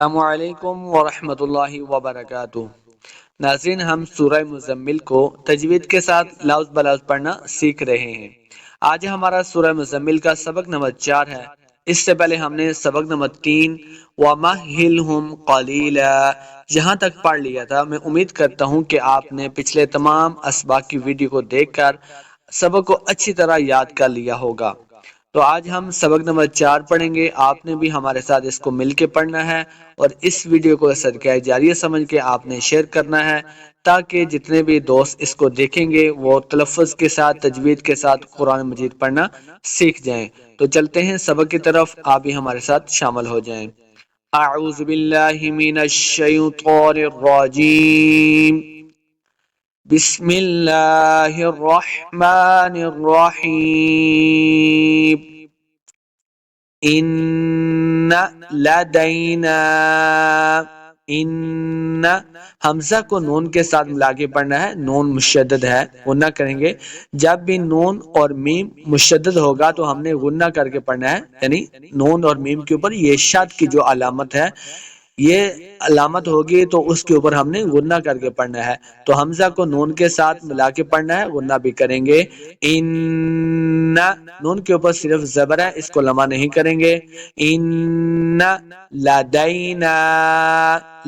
السلام علیکم ورحمۃ اللہ وبرکاتہ۔ ناظرین، ہم سورہ مزمل کو تجوید کے ساتھ لفظ بلفظ پڑھنا سیکھ رہے ہیں۔ آج ہمارا سورہ مزمل کا سبق نمبر 4 ہے۔ اس سے پہلے ہم نے سبق نمبر 3 وَمَهِّلْهُمْ قَلِيلًا یہاں تک پڑھ لیا تھا۔ میں امید کرتا ہوں کہ آپ نے پچھلے تمام اسباق کی ویڈیو کو دیکھ کر سبق کو اچھی طرح یاد کر لیا ہوگا۔ تو آج ہم سبق نمبر 4 پڑھیں گے۔ آپ نے بھی ہمارے ساتھ اس کو مل کے پڑھنا ہے اور اس ویڈیو کو صدقہ جاریہ سمجھ کے آپ نے شیئر کرنا ہے تاکہ جتنے بھی دوست اس کو دیکھیں گے وہ تلفظ کے ساتھ تجوید کے ساتھ قرآن مجید پڑھنا سیکھ جائیں۔ تو چلتے ہیں سبق کی طرف، آپ بھی ہمارے ساتھ شامل ہو جائیں۔ اعوذ باللہ من الشیطان الرجیم، بسم اللہ الرحمن الرحیم۔ ان لدینا، ان حمزہ کو نون کے ساتھ ملا کے پڑھنا ہے۔ نون مشدد ہے، غنہ کریں گے۔ جب بھی نون اور میم مشدد ہوگا تو ہم نے غنہ کر کے پڑھنا ہے، یعنی نون اور میم کے اوپر یہ شد کی جو علامت ہے، یہ علامت ہوگی تو اس کے اوپر ہم نے غنہ کر کے پڑھنا ہے۔ تو حمزہ کو نون کے ساتھ ملا کے پڑھنا ہے، غنہ بھی کریں گے۔ ان نون کے اوپر صرف زبر ہے، اس کو لمع نہیں کریں گے۔ ان لدینا،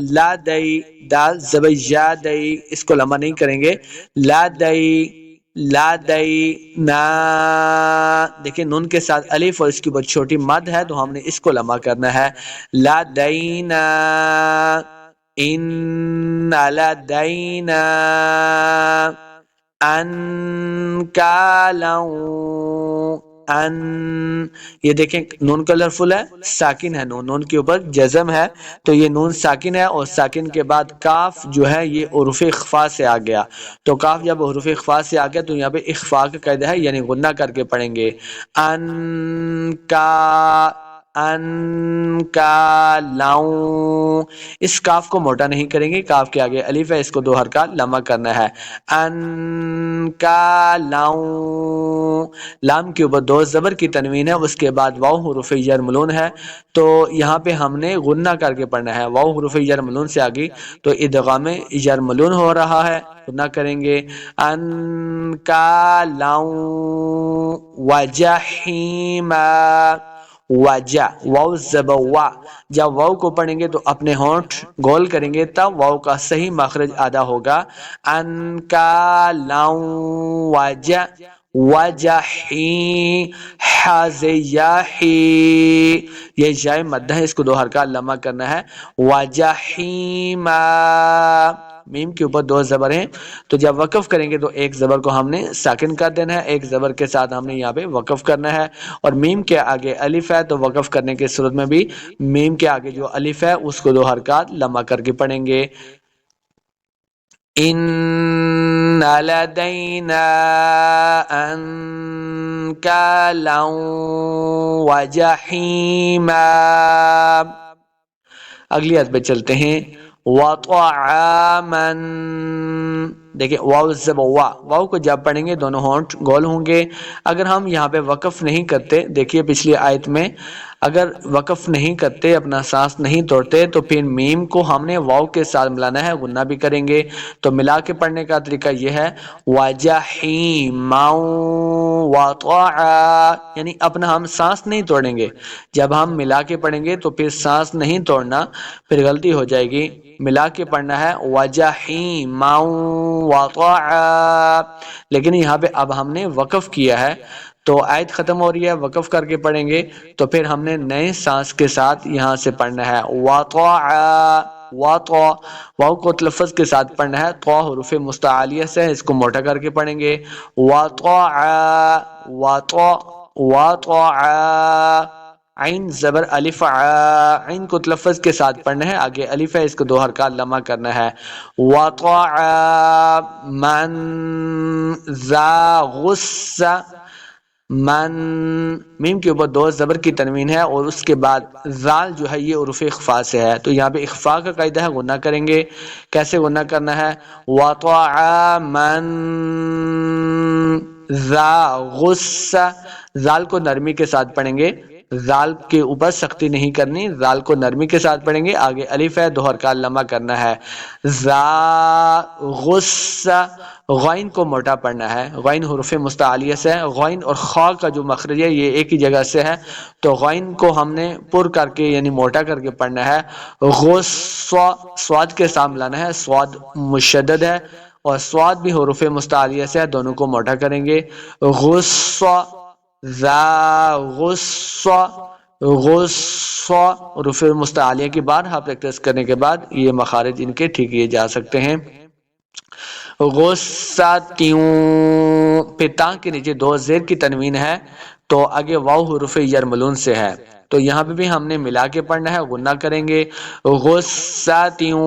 لدی دال زبر یا دئی، اس کو لمع نہیں کریں گے۔ لدی، لدینا، دیکھیں نون کے ساتھ الف اور اس کی بہت چھوٹی مد ہے تو ہم نے اس کو لمع کرنا ہے۔ لدینا، ان لدینا انکالا، ان، یہ دیکھیں نون کلرفل ہے، ساکن ہے، نون کے اوپر جزم ہے تو یہ نون ساکن ہے، اور ساکن کے بعد کاف جو ہے یہ حروف اخفا سے آ گیا۔ تو کاف جب حروف اخفا سے آ گیا تو یہاں پہ اخفا کا قاعدہ ہے، یعنی غنہ کر کے پڑھیں گے۔ ان کا، ان کا لاؤں، اس کاف کو موٹا نہیں کریں گے، کاف کے آگے الف ہے، اس کو 2 حرکات لمع کرنا ہے۔ ان کا لاؤں، لام کے اوپر 2 زبر کی تنوین ہے، اس کے بعد واو حروف یرملون ہے تو یہاں پہ ہم نے غنہ کر کے پڑھنا ہے۔ واو حروف یرملون سے آگی تو ادغام یرملون ہو رہا ہے، غنہ کریں گے۔ ان کا لاؤں وجحیما، وجا، واو زبر وا، جب واو کو پڑھیں گے تو اپنے ہونٹ گول کریں گے تب واو کا صحیح مخرج ادا ہوگا۔ ان کا لاؤں وجا، وجحی، حزیاحی، یہ جائے مدہ ہے، اس کو 2 حرکات لمع کرنا ہے۔ وجحیما، میم کے اوپر 2 زبر ہیں تو جب وقف کریں گے تو ایک زبر کو ہم نے ساکن کر دینا ہے، ایک زبر کے ساتھ ہم نے یہاں پہ وقف کرنا ہے، اور میم کے آگے الف ہے تو وقف کرنے کے صورت میں بھی میم کے آگے جو الف ہے اس کو 2 حرکات لمع کر کے پڑھیں گے۔ ان لدینا انکالا وجحیما۔ اگلی آیت پہ چلتے ہیں۔ وطعاما، دیکھیں واو زبر وا، واو کو جب پڑھیں گے دونوں ہونٹ گول ہوں گے۔ اگر ہم یہاں پہ وقف نہیں کرتے، دیکھیے پچھلی آیت میں اگر وقف نہیں کرتے، اپنا سانس نہیں توڑتے تو پھر میم کو ہم نے واو کے ساتھ ملانا ہے، غنہ بھی کریں گے۔ تو ملا کے پڑھنے کا طریقہ یہ ہے وجحیما وطعا، یعنی اپنا ہم سانس نہیں توڑیں گے۔ جب ہم ملا کے پڑھیں گے تو پھر سانس نہیں توڑنا، پھر غلطی ہو جائے گی۔ ملا کے پڑھنا ہے وجحیما وطعا، لیکن یہاں پہ اب ہم نے وقف کیا ہے تو آیت ختم ہو رہی ہے، وقف کر کے پڑھیں گے تو پھر ہم نے نئے سانس کے ساتھ یہاں سے پڑھنا ہے وطعا، وطع، واو کو تلفظ کے ساتھ پڑھنا ہے، طا حروف مستعلیہ سے ہے، اس کو موٹا کر کے پڑھیں گے۔ وطعا، وطع، وطعا، عین زبر الف ع، عین کو تلفظ کے ساتھ پڑھنا ہے، آگے الف ہے، اس کو 2 حرکات لمع کرنا ہے۔ وطعا من ذا غصہ، من، میم کے اوپر 2 زبر کی تنوین ہے اور اس کے بعد ذال جو ہے یہ حروف اخفا سے ہے تو یہاں پہ اخفا کا قاعدہ ہے، غنہ کریں گے۔ کیسے غنہ کرنا ہے؟ وطعا من ذا غصہ، ذال کو نرمی کے ساتھ پڑھیں گے، زال کے اوپر سختی نہیں کرنی، زال کو نرمی کے ساتھ پڑھیں گے. آگے الف ہے، دو حرکات لمبا کرنا ہے. زا غصہ، غین کو موٹا پڑھنا ہے. غین حروف مستعلیہ سے ہے. غین اور خا کا جو مخرج ہے یہ ایک ہی جگہ سے ہے، تو غین کو ہم نے پر کر کے یعنی موٹا کر کے پڑھنا ہے. غصہ، سواد کے سامنے لانا ہے، سواد مشدد ہے اور سواد بھی حروف مستعلیہ سے ہے، دونوں کو موٹا کریں گے. غصہ، ذا غصہ، غصہ، حروف مستعلیہ کی بارہا پریکٹس کرنے کے بعد یہ مخارج ان کے ٹھیک کیے جا سکتے ہیں. غصاتیوں، پھر تا کے نیچے دو زیر کی تنوین ہے تو آگے واو حروف یرملون سے ہے، تو یہاں پہ بھی ہم نے ملا کے پڑھنا ہے، غنہ کریں گے. غصاتیوں،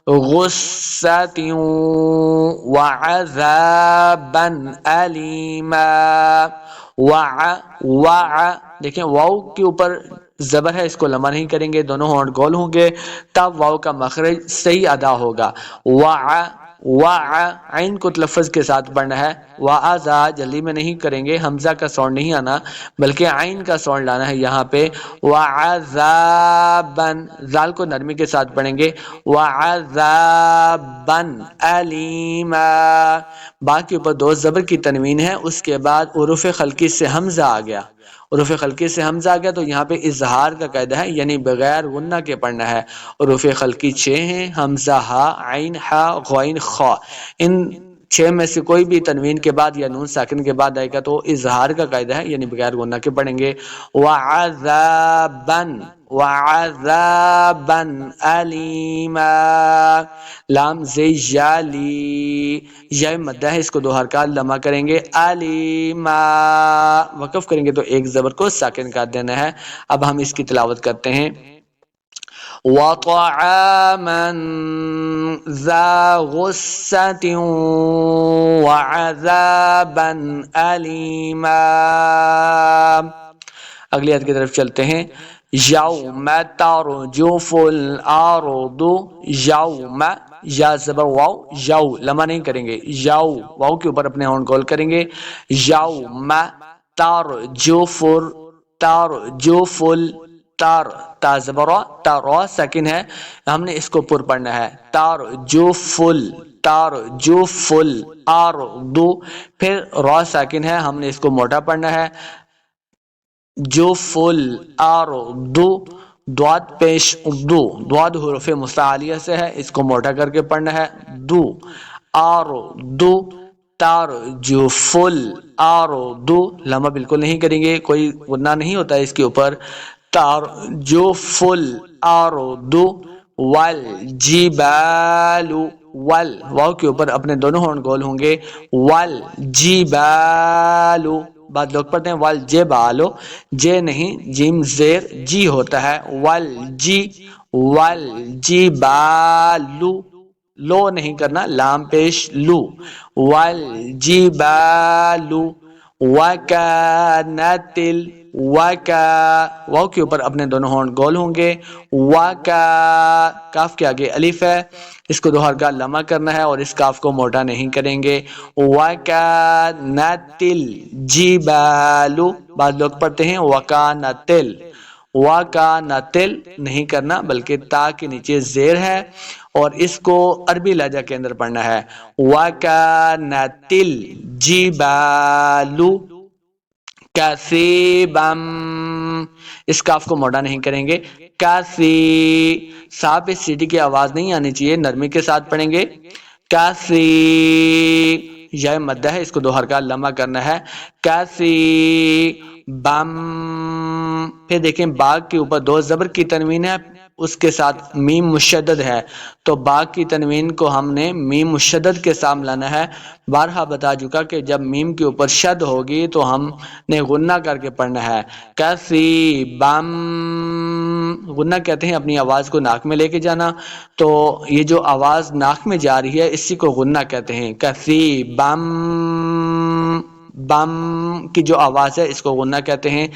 غصاتیوں، وعذابا علیما. دیکھیں واو کے اوپر زبر ہے، اس کو لمبا نہیں کریں گے، دونوں ہونٹ گول ہوں گے تب واو کا مخرج صحیح ادا ہوگا. عین کو تلفظ کے ساتھ پڑھنا ہے. وعذا جلدی میں نہیں کریں گے، حمزہ کا ساؤنڈ نہیں آنا بلکہ عین کا ساؤنڈ لانا ہے یہاں پہ. وعذابا، زال کو نرمی کے ساتھ پڑھیں گے. وعذابا علیما، با کے اوپر دو زبر کی تنوین ہے، اس کے بعد حروف خلقی سے حمزہ آ گیا. حروف خلقی سے حمزہ آ گیا تو یہاں پہ اظہار کا قاعدہ ہے، یعنی بغیر غنہ کے پڑھنا ہے. حروف خلقی 6 ہیں، حمزہ ہا، عین ہا، غین خا. ان 6 میں سے کوئی بھی تنوین کے بعد یا نون ساکن کے بعد آئے گا تو اظہار کا قاعدہ ہے، یعنی بغیر غنہ کے پڑھیں گے. وعذابا، وعذابا علیما. لام زی یالی، یا مدہ ہے، اس کو دو حرکات لمبا کریں گے. علیما، وقف کریں گے تو ایک زبر کو ساکن کاٹ دینا ہے. اب ہم اس کی تلاوت کرتے ہیں. وطعاما ذا غصة وعذابا أليما. اگلی آیت کی طرف چلتے ہیں. یوم ترجف الارض، یوم، یا زبر واو، یو لمبا نہیں کریں گے، یو واو کے اوپر اپنے ہونٹ گول کریں گے. یوم ترجف، ترجف، تا زبر تا را ساکن ہے، ہم نے اس کو پر پڑھنا ہے. ترجف، ترجف الارض، پھر را ساکن ہے، ہم نے اس کو موٹا پڑھنا ہے. جف الارض، دواد پیش دو، دواد حروف مستعلیہ سے ہے، اس کو موٹا کر کے پڑھنا ہے. دو ارض، ترجف الارض، لمبا بالکل نہیں کریں گے، کوئی غنہ نہیں ہوتا ہے اس کے اوپر. ترجف الارض والجبال، واو کے اوپر اپنے دونوں ہونٹ گول ہوں گے. والجبال، بعد لوگ پڑھتے ہیں والجبال، جے نہیں، جیم زیر جی ہوتا ہے. والجبال، لو نہیں کرنا، لام پیش لو. والجبال وکانت واو کے اوپر اپنے دونوں ہونٹ گول ہوں گے. کاف کے آگے الف ہے، اس کو دو حرکات لمبا کرنا ہے اور اس کاف کو موٹا نہیں کریں گے. وکانت الجبال، بعض لوگ پڑھتے ہیں وکانت، وکانت نہیں کرنا بلکہ تا کے نیچے زیر ہے اور اس کو عربی لہجہ کے اندر پڑھنا ہے. وکانت الجبال کثیبا، اس کاف کو موٹا نہیں کریں گے. کثی، سا پہ سیٹی کی آواز نہیں آنی چاہیے، نرمی کے ساتھ پڑھیں گے. کثی، یا مدہ ہے، اس کو دو حرکات لمبا کرنا ہے. کثی بم، پھر دیکھیں با کے اوپر دو زبر کی تنوین ہے، اس کے ساتھ میم مشدد ہے، تو با کی تنوین کو ہم نے میم مشدد کے سامنے لانا ہے. بارہا بتا چکا کہ جب میم کے اوپر شد ہوگی تو ہم نے غنہ کر کے پڑھنا ہے. کثیبم، غنہ کہتے ہیں اپنی آواز کو ناک میں لے کے جانا، تو یہ جو آواز ناک میں جا رہی ہے اسی کو غنہ کہتے ہیں. کثیبم، بم کی جو آواز ہے اس کو غنہ کہتے ہیں.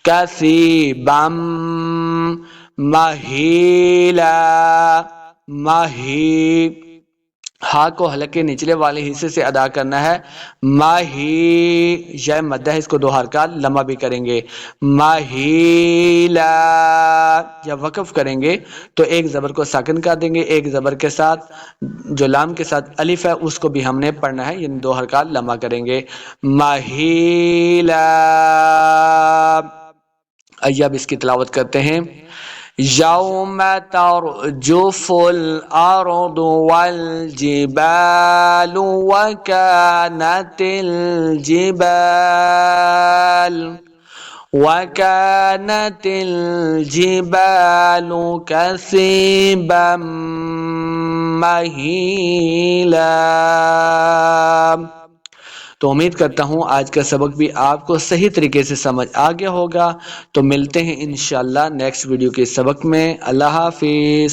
کثیبم مہیلا، ہا کو حلق کے نچلے والے حصے سے ادا کرنا ہے. ماہی یا مدہ ہے، اس کو 2 حرکات لمبا بھی کریں گے. ماہیلا. جب وقف کریں گے تو ایک زبر کو ساکن کر دیں گے، ایک زبر کے ساتھ جو لام کے ساتھ الف ہے اس کو بھی ہم نے پڑھنا ہے، یعنی 2 حرکات لمبا کریں گے. ماہیلا. آئیے اب اس کی تلاوت کرتے ہیں. یوم ترجف الارض والجبال وكانت الجبال كثيبا مهيلا. تو امید کرتا ہوں آج کا سبق بھی آپ کو صحیح طریقے سے سمجھ آ گیا ہوگا. تو ملتے ہیں انشاءاللہ نیکسٹ ویڈیو کے سبق میں. اللہ حافظ.